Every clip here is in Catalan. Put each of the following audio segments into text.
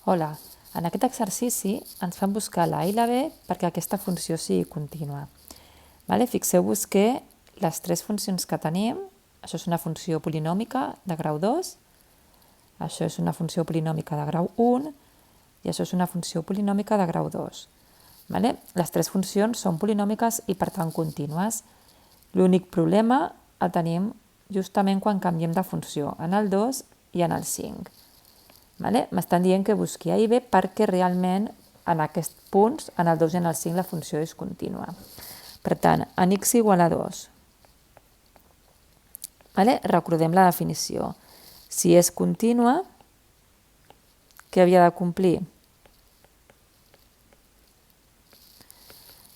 Hola, en aquest exercici ens fan buscar la A i la B perquè aquesta funció sigui contínua. Fixeu-vos que les tres funcions que tenim, això és una funció polinòmica de grau 2, això és una funció polinòmica de grau 1 i això és una funció polinòmica de grau 2. Les tres funcions són polinòmiques i per tant contínues. L'únic problema el tenim justament quan canviem de funció, en el 2 i en el 5. M'estan dient que busqui A i B perquè realment en aquests punts, en el 2 i en el 5, la funció és contínua. Per tant, en x igual a 2. Recordem la definició. Si és contínua, què havia de complir?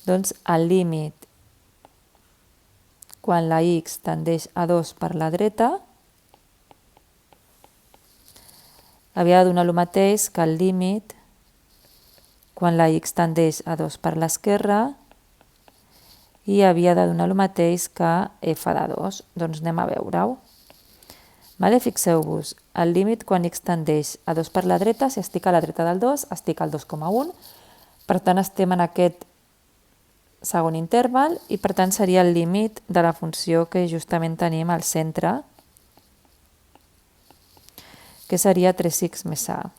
Doncs el límit quan la x tendeix a 2 per la dreta havia de donar el mateix que el límit quan la x tendeix a 2 per l'esquerra i havia de donar el mateix que f de 2. Doncs anem a veure-ho. Fixeu-vos, el límit quan x tendeix a 2 per la dreta, si estic a la dreta del 2, estic al 2,1. Per tant, estem en aquest segon interval i per tant seria el límit de la funció que justament tenim al centre, que seria 3x més a.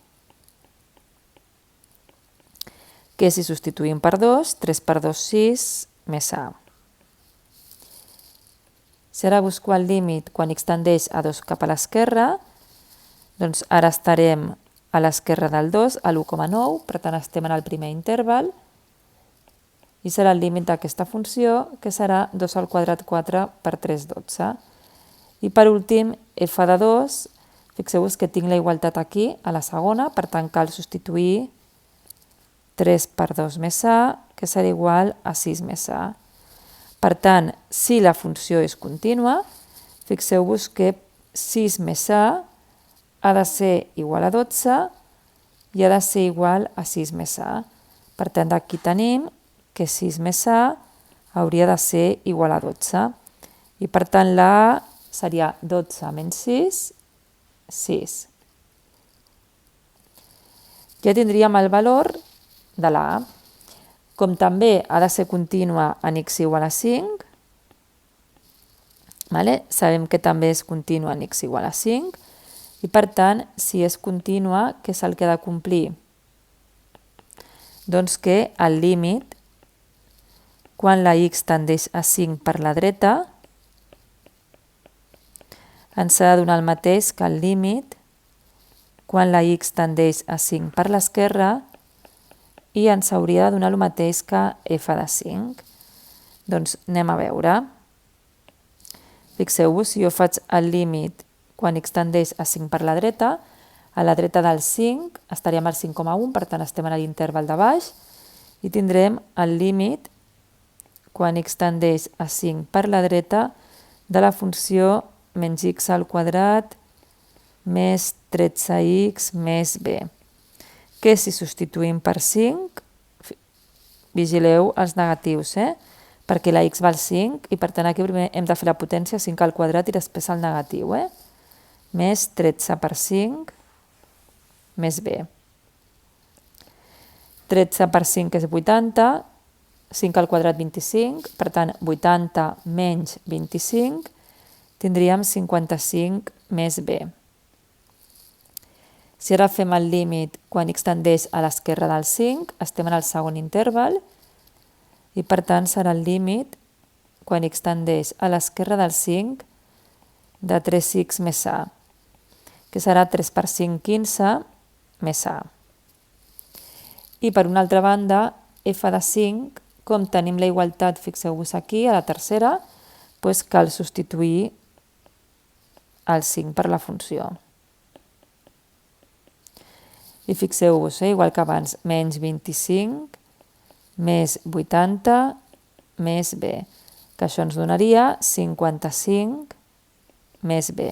Que si substituïm per 2, 3 per 2, 6, més a. Si ara busco el límit quan x tendeix a 2 cap a l'esquerra, doncs ara estarem a l'esquerra del 2, a l'1,9, per tant estem en el primer interval, i serà el límit d'aquesta funció, que serà 2 al quadrat 4 per 3, 12. I per últim, f de 2, fixeu-vos que tinc la igualtat aquí, a la segona, per tant cal substituir 3 per 2 més a, que serà igual a 6 més a. Per tant, si la funció és contínua, fixeu-vos que 6 més a ha de ser igual a 12 i ha de ser igual a 6 més a. Per tant, aquí tenim que 6 més a hauria de ser igual a 12. I per tant, la A seria 12 menys 6, 6. Ja tindríem el valor de la A. Com també ha de ser contínua en x igual a 5, sabem que també és contínua en x igual a 5, i per tant, si és contínua, què és el que ha de complir? Doncs que el límit, quan la x tendeix a 5 per la dreta, ens ha de donar el mateix que el límit quan la x tendeix a 5 per l'esquerra i ens hauria de donar el mateix que f de 5. Doncs anem a veure. Fixeu-vos, si jo faig el límit quan x tendeix a 5 per la dreta, a la dreta del 5 estaríem al 5,1, per tant estem en l'interval de baix, i tindrem el límit quan x tendeix a 5 per la dreta de la funció menys x al quadrat més 13x més b, que si substituïm per 5, vigileu els negatius, perquè la x val 5 i per tant aquí primer hem de fer la potència 5 al quadrat i després el negatiu, més 13 per 5 més b. 13 per 5 és 80, 5 al quadrat 25, per tant 80 menys 25, tindríem 55 més b. Si ara fem el límit quan x tendeix a l'esquerra del 5, estem en el segon interval, i per tant serà el límit quan x tendeix a l'esquerra del 5 de 3x més a, que serà 3 per 5, 15, més a. I per una altra banda, f de 5, com tenim la igualtat, fixeu-vos aquí, a la tercera, doncs cal substituir el 5 per la funció. I fixeu-vos, igual que abans, menys 25 més 80 més b, que això ens donaria 55 més b.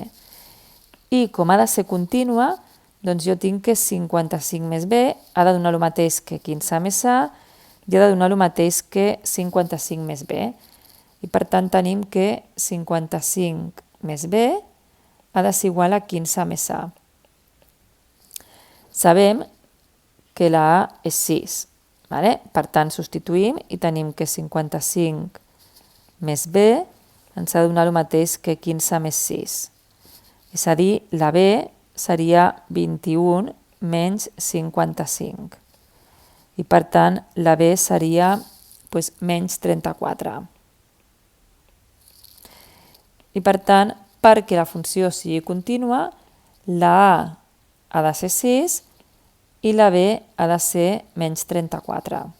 I com ha de ser contínua, doncs jo tinc que 55 més b ha de donar el mateix que 15 més a i ha de donar el mateix que 55 més b. I per tant tenim que 55 més b ha de ser igual a 15 més a. Sabem que la A és 6. Vale? Per tant, substituïm i tenim que 55 més B ens ha de donar el mateix que 15 més 6. És a dir, la B seria 21 menys 55. I per tant, la B seria menys 34. I per tant, perquè la funció sigui contínua, la A ha de ser 6 i la B ha de ser menys 34.